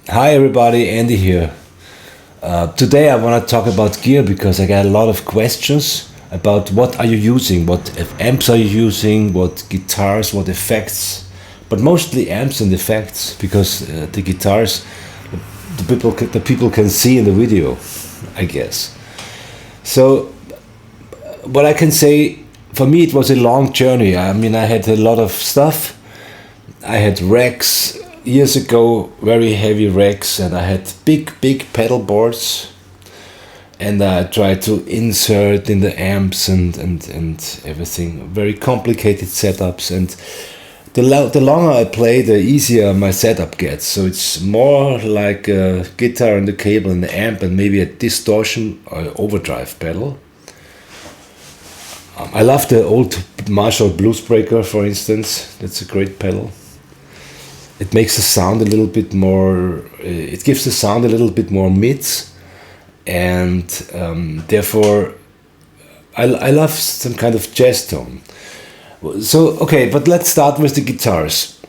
Hi everybody, Andy here. Today I want to talk about gear because I got a lot of questions about what are you using, what amps are you using, what guitars, what effects, but mostly amps and effects because the guitars the people can see in the video, I guess. So what I can say, for me it was a long journey. I mean, I had a lot of stuff. I had racks years ago, very heavy racks, and I had big pedal boards, and I tried to insert in the amps and everything, very complicated setups. And the longer I play, the easier my setup gets. So it's more like a guitar and the cable and the amp and maybe a distortion or overdrive pedal. I love the old Marshall Bluesbreaker, for instance. That's a great pedal. It makes the sound a little bit more, it gives the sound a little bit more mids, and therefore I love some kind of jazz tone. So, okay, but let's start with the guitars.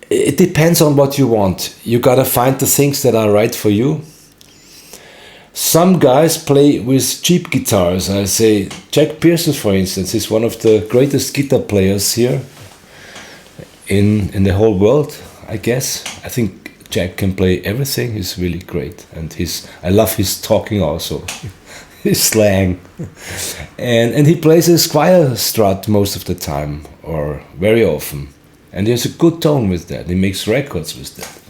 It depends on what you want. You gotta find the things that are right for you. Some guys play with cheap guitars. I say Jack Pearson, for instance, is one of the greatest guitar players here in the whole world, I guess. I think Jack can play everything. He's really great, and I love his talking also, his slang, and he plays a Squire Strat most of the time, or very often, and he has a good tone with that. He makes records with that.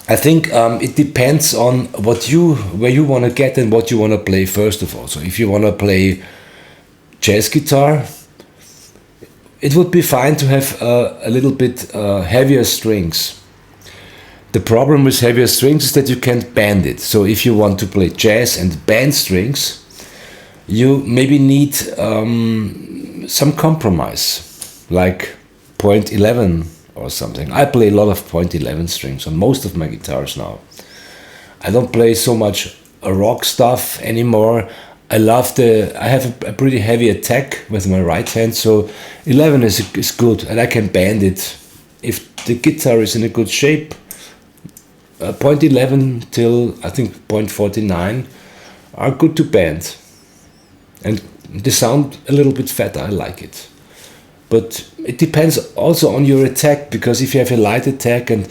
I think it depends on where you want to get and what you want to play first of all. So if you want to play jazz guitar, it would be fine to have a little bit heavier strings. The problem with heavier strings is that you can't bend it. So if you want to play jazz and band strings, you maybe need some compromise, like 0.11 or something. I play a lot of 0.11 strings on most of my guitars now. I don't play so much rock stuff anymore. I have a pretty heavy attack with my right hand, so 11 is good, and I can bend it. If the guitar is in a good shape, 0.11 till I think 0.49 are good to bend. And they sound a little bit fatter, I like it. But it depends also on your attack, because if you have a light attack and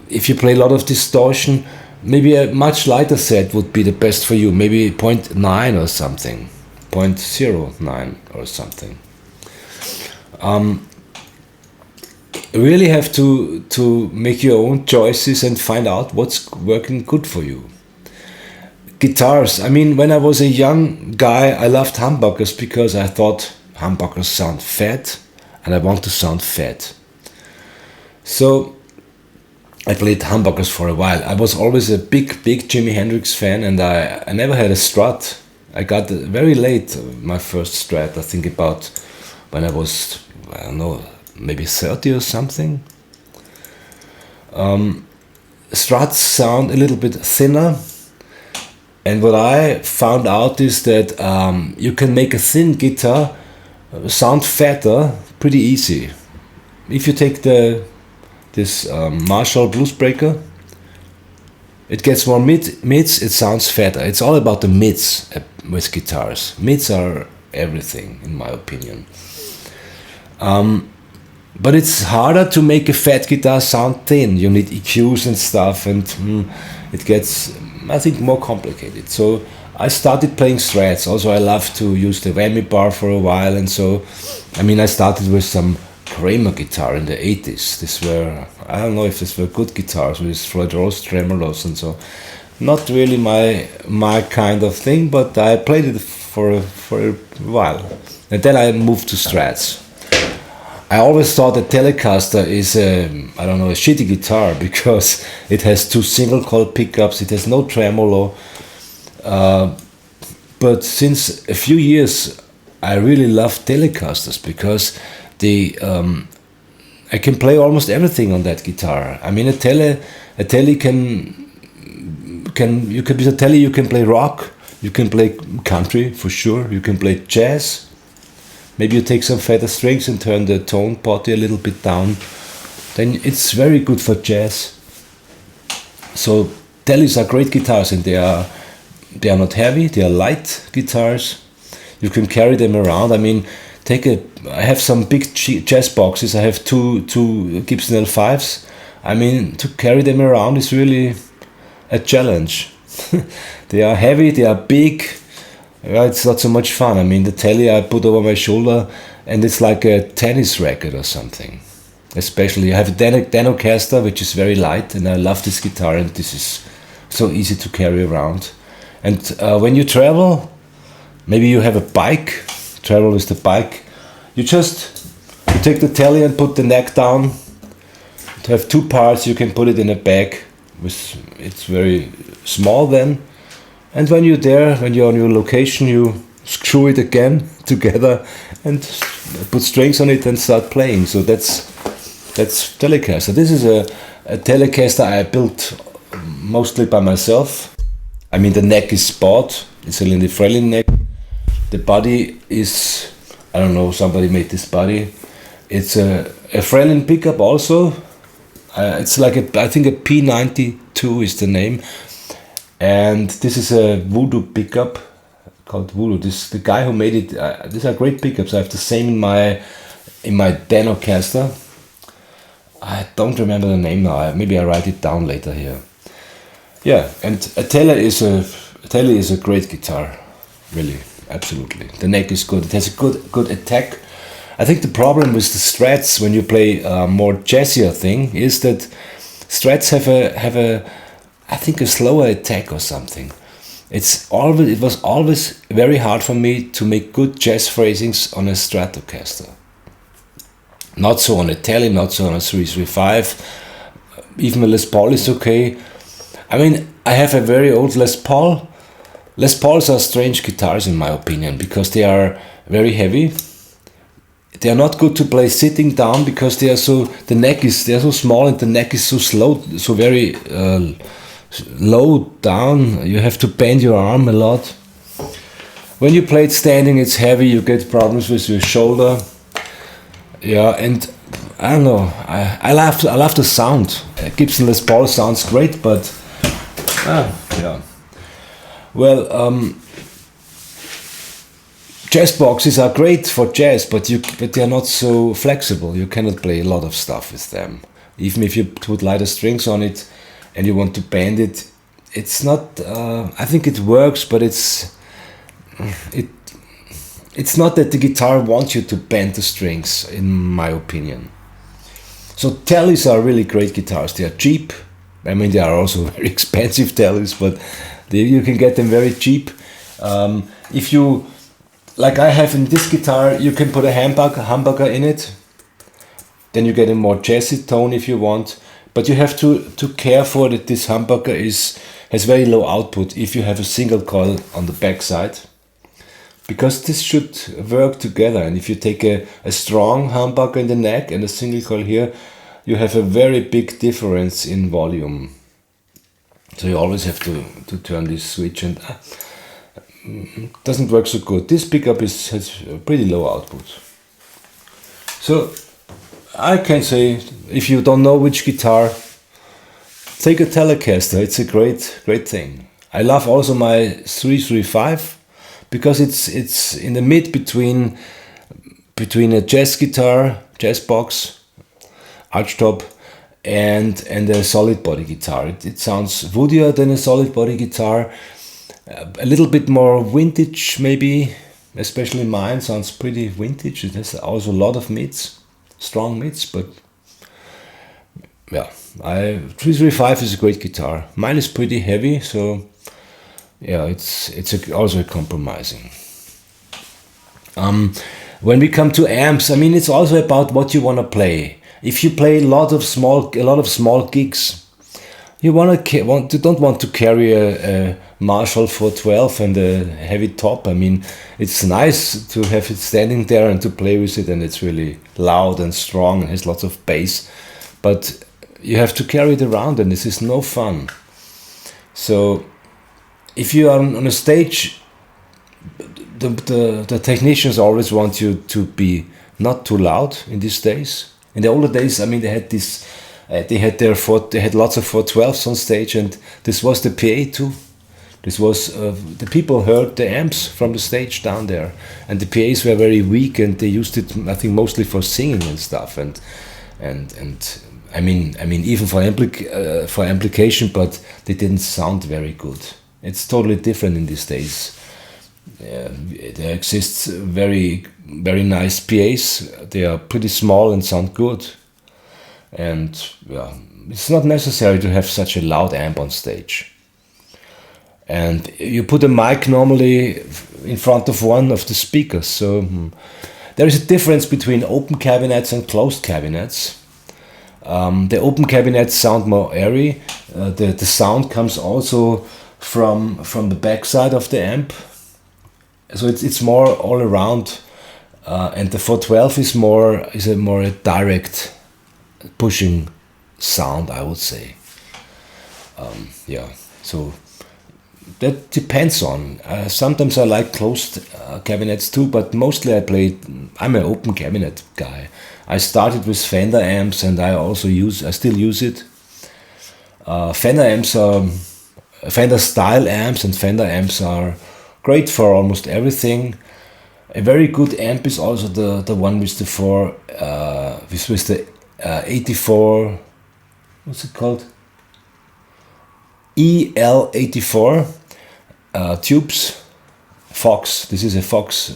if you play a lot of distortion, maybe a much lighter set would be the best for you, maybe 0.9 or something, 0.09 or something. You really have to make your own choices and find out what's working good for you. Guitars, I mean, when I was a young guy, I loved humbuckers because I thought humbuckers sound fat and I want to sound fat. So I played humbuckers for a while. I was always a big Jimi Hendrix fan, and I never had a Strat. I got very late my first Strat, I think about when I was, I don't know, maybe 30 or something. Strats sound a little bit thinner, and what I found out is that you can make a thin guitar sound fatter pretty easy. If you take this Marshall Bluesbreaker, it gets more mids, it sounds fatter. It's all about the mids with guitars. Mids are everything, in my opinion. But it's harder to make a fat guitar sound thin. You need EQs and stuff, and it gets, I think, more complicated. So I started playing Strats. Also, I love to use the whammy bar for a while, and so, I mean, I started with some Kramer guitar in the 80s. These were, I don't know if these were good guitars with Floyd Rose tremolos and so. Not really my kind of thing, but I played it for a while. And then I moved to Strats. I always thought a Telecaster is a shitty guitar because it has 2 single coil pickups, it has no tremolo. But since a few years I really love Telecasters because I can play almost everything on that guitar. I mean, a tele you can play rock, you can play country for sure, you can play jazz. Maybe you take some fatter strings and turn the tone potty a little bit down. then it's very good for jazz. So Teles are great guitars, and they are not heavy. They are light guitars. You can carry them around. I mean, I have some big jazz boxes. I have two Gibson L5s. I mean, to carry them around is really a challenge. They are heavy, they are big. Yeah, it's not so much fun. I mean, the Tele I put over my shoulder, and it's like a tennis racket or something. Especially, I have a Telecaster, which is very light, and I love this guitar, and this is so easy to carry around. And when you travel, maybe you have a bike, travel with the bike, you take the Tele and put the neck down. To have two parts, you can put it in a bag. It's very small then. And when you're there, when you're on your location, you screw it again together and put strings on it and start playing. So that's Telecaster. This is a Telecaster I built mostly by myself. I mean, the neck is bought. It's a Lindy Frelin neck. The body is, I don't know, somebody made this body. It's a Frelin pickup also. It's like I think a P92 is the name. And this is a Voodoo pickup called Voodoo. The guy who made it, these are great pickups. I have the same in my Telecaster. I don't remember the name now. Maybe I write it down later here. Yeah, and a Tele is a great guitar, really, absolutely. The neck is good. It has a good attack. I think the problem with the Strats when you play a more jazzier thing is that Strats have a I think a slower attack or something. It was always very hard for me to make good jazz phrasings on a Stratocaster. Not so on a Tele, not so on a 335. Even a Les Paul is okay. I mean, I have a very old Les Paul. Les Pauls are strange guitars in my opinion because they are very heavy. They are not good to play sitting down because they are so small and the neck is so slow, so very low down. You have to bend your arm a lot. When you play it standing, it's heavy. You get problems with your shoulder. Yeah, and I don't know. I love the sound. Gibson Les Paul sounds great, but yeah. Well, jazz boxes are great for jazz, but they are not so flexible. You cannot play a lot of stuff with them. Even if you put lighter strings on it and you want to bend it, it's not. I think it works, but it's not that the guitar wants you to bend the strings, in my opinion. So Teles are really great guitars. They are cheap. I mean, they are also very expensive Teles, but you can get them very cheap. If you, like I have in this guitar, you can put a humbucker in it. Then you get a more jazzy tone if you want. But you have to care for that this humbucker has very low output if you have a single coil on the back side. Because this should work together. And if you take a strong humbucker in the neck and a single coil here, you have a very big difference in volume. So you always have to turn this switch, and it doesn't work so good. This pickup has a pretty low output. So I can say, if you don't know which guitar, take a Telecaster. It's a great thing. I love also my 335 because it's in the mid between a jazz guitar, jazz box, archtop, and a solid body guitar. It sounds woodier than a solid body guitar, a little bit more vintage maybe, especially mine sounds pretty vintage. It has also a lot of mids, strong mids, but yeah, 335 is a great guitar. Mine is pretty heavy, so yeah, it's also compromising. When we come to amps, I mean, it's also about what you want to play. If you play a lot of small gigs, you don't want to carry a Marshall 412 and a heavy top. I mean, it's nice to have it standing there and to play with it, and it's really loud and strong and has lots of bass. But you have to carry it around, and this is no fun. So if you are on a stage, the technicians always want you to be not too loud in these days. In the older days, I mean, they had this, they had lots of 412s on stage, and this was the PA too. This was the people heard the amps from the stage down there, and the PAs were very weak, and they used it, I think, mostly for singing and stuff, and I mean even for amplification, but they didn't sound very good. It's totally different in these days. There exists very nice PAs. They are pretty small and sound good, and yeah, it's not necessary to have such a loud amp on stage. And you put a mic normally in front of one of the speakers. So there is a difference between open cabinets and closed cabinets. The open cabinets sound more airy. The sound comes also from the backside of the amp. So it's more all around. And the 412 is a more direct pushing sound, I would say. Yeah, so that depends on. Sometimes I like closed cabinets too, but mostly I'm an open cabinet guy. I started with Fender amps, and I still use it. Fender amps are Fender style amps, and Fender amps are great for almost everything. A very good amp is also the one with the 84. What's it called? EL84 tubes. Fox. This is a Fox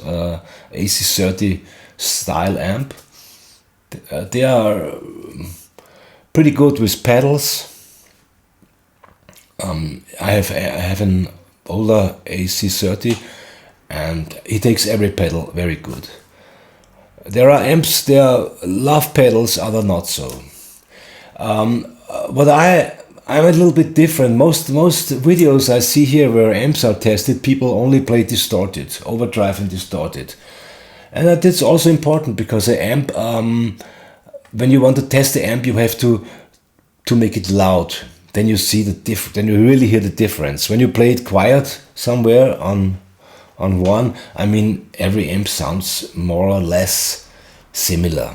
AC30 style amp. They are pretty good with pedals. I have an older AC30, and he takes every pedal very good. There are amps, there are love pedals, other not so. But I'm a little bit different. Most videos I see here where amps are tested, people only play distorted, overdrive and distorted. And that's also important, because an amp, when you want to test the amp, you have to make it loud. Then you see then you really hear the difference. When you play it quiet somewhere on one, I mean, every amp sounds more or less similar.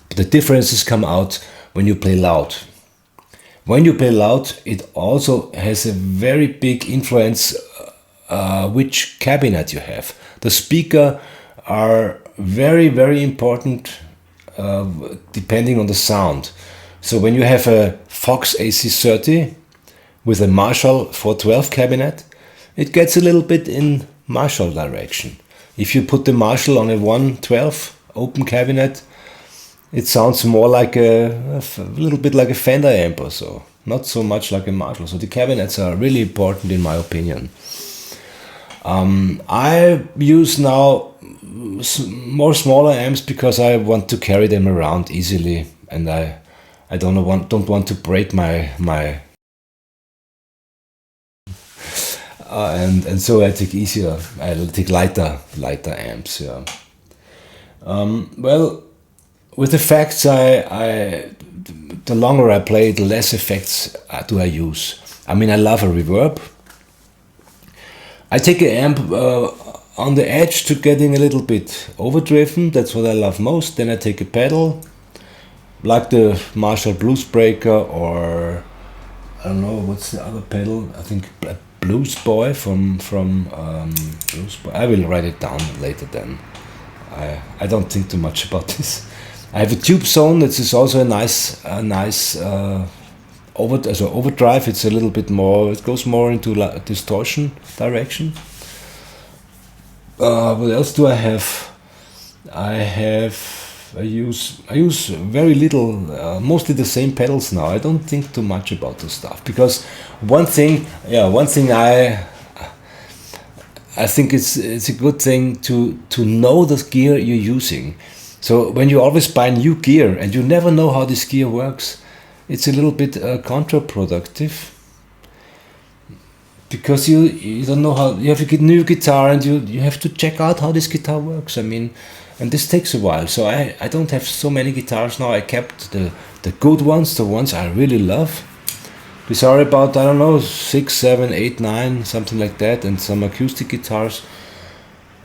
But the differences come out when you play loud. When you play loud, it also has a very big influence which cabinet you have. The speaker are very, very important depending on the sound. So when you have a Fox AC30 with a Marshall 412 cabinet, it gets a little bit in Marshall direction. If you put the Marshall on a 112 open cabinet, it sounds more like a little bit like a Fender amp or so, not so much like a Marshall. So the cabinets are really important in my opinion. I use now more smaller amps because I want to carry them around easily, and I don't want to break my and so I take lighter amps. Yeah. Well, with effects, the longer I play, the less effects do I use. I mean, I love a reverb. I take an amp on the edge to getting a little bit overdriven. That's what I love most. Then I take a pedal, like the Marshall Blues Breaker, or I don't know what's the other pedal. I think Blues Boy from Blues Boy. I will write it down later. Then I don't think too much about this. I have a tube zone. That is also a nice overdrive. It's a little bit more. It goes more into distortion direction. What else do I have? I use very little, mostly the same pedals now. I don't think too much about this stuff, because one thing I think it's a good thing to know the gear you're using. So when you always buy new gear and you never know how this gear works, it's a little bit counterproductive, because you don't know how. You have a new guitar and you have to check out how this guitar works. I mean, and this takes a while. So I don't have so many guitars now. I kept the good ones, the ones I really love. These are about, I don't know, 6, 7, 8, 9, something like that, and some acoustic guitars.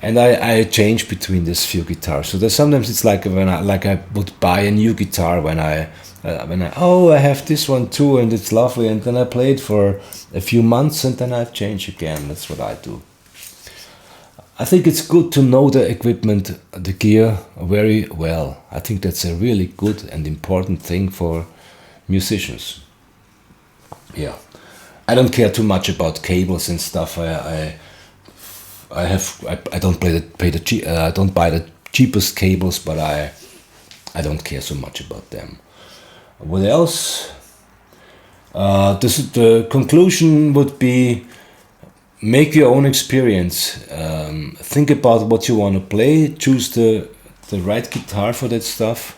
And I change between these few guitars. So there's sometimes it's like when I would buy a new guitar when I have this one too and it's lovely, and then I play it for a few months and then I change again. That's what I do. I think it's good to know the equipment, the gear very well. I think that's a really good and important thing for musicians. Yeah, I don't care too much about cables and stuff. I don't I don't buy the cheapest cables, but I don't care so much about them. What else? The conclusion would be: make your own experience. Think about what you want to play. Choose the right guitar for that stuff.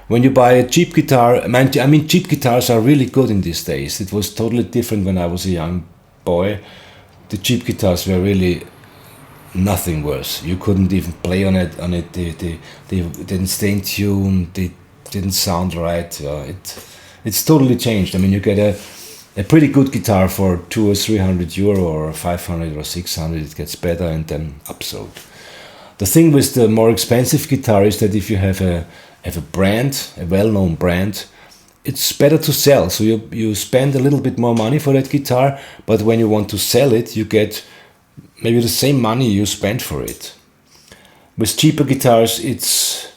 When you buy a cheap guitar, I mean cheap guitars are really good in these days. It was totally different when I was a young boy. The cheap guitars were really nothing worse. You couldn't even play on it. They didn't stay in tune. They didn't sound right. It's totally changed. I mean, you get a pretty good guitar for 200 or 300 euro or 500 or 600. It gets better and then upsold. The thing with the more expensive guitar is that if you have a brand, a well-known brand, it's better to sell. So you spend a little bit more money for that guitar, but when you want to sell it, you get maybe the same money you spent for it. With cheaper guitars, it's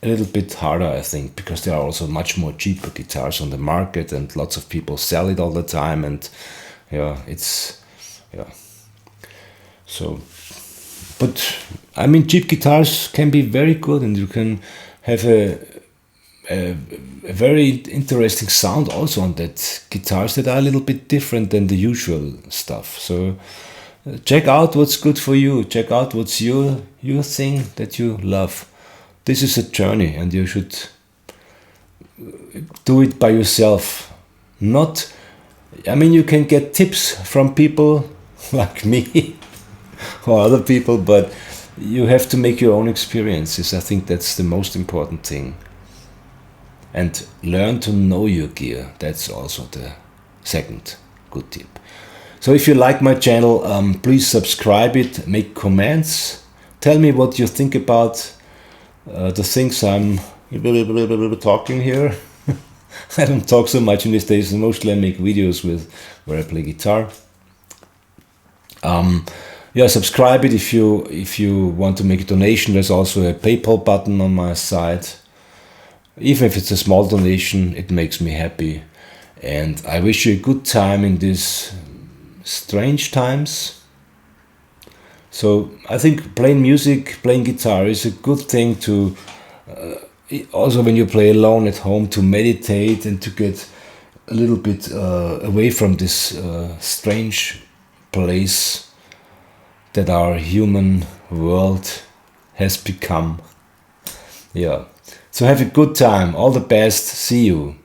a little bit harder, I think, because there are also much more cheaper guitars on the market and lots of people sell it all the time, and so, but I mean, cheap guitars can be very good, and you can have a very interesting sound also on that guitars that are a little bit different than the usual stuff. So check out what's good for you. Check out what's your thing that you love. This is a journey, and you should do it by yourself. You can get tips from people like me or other people, but you have to make your own experiences. I think that's the most important thing. And learn to know your gear. That's also the second good tip. So if you like my channel, please subscribe it, make comments, tell me what you think about the things I'm talking here. I don't talk so much in these days. Mostly I make videos where I play guitar. Subscribe it if you want to make a donation. There's also a PayPal button on my site. Even if it's a small donation, it makes me happy. And I wish you a good time in these strange times. So I think playing music, playing guitar is a good thing to, also when you play alone at home, to meditate and to get a little bit away from this strange place that our human world has become. Yeah. So have a good time. All the best. See you.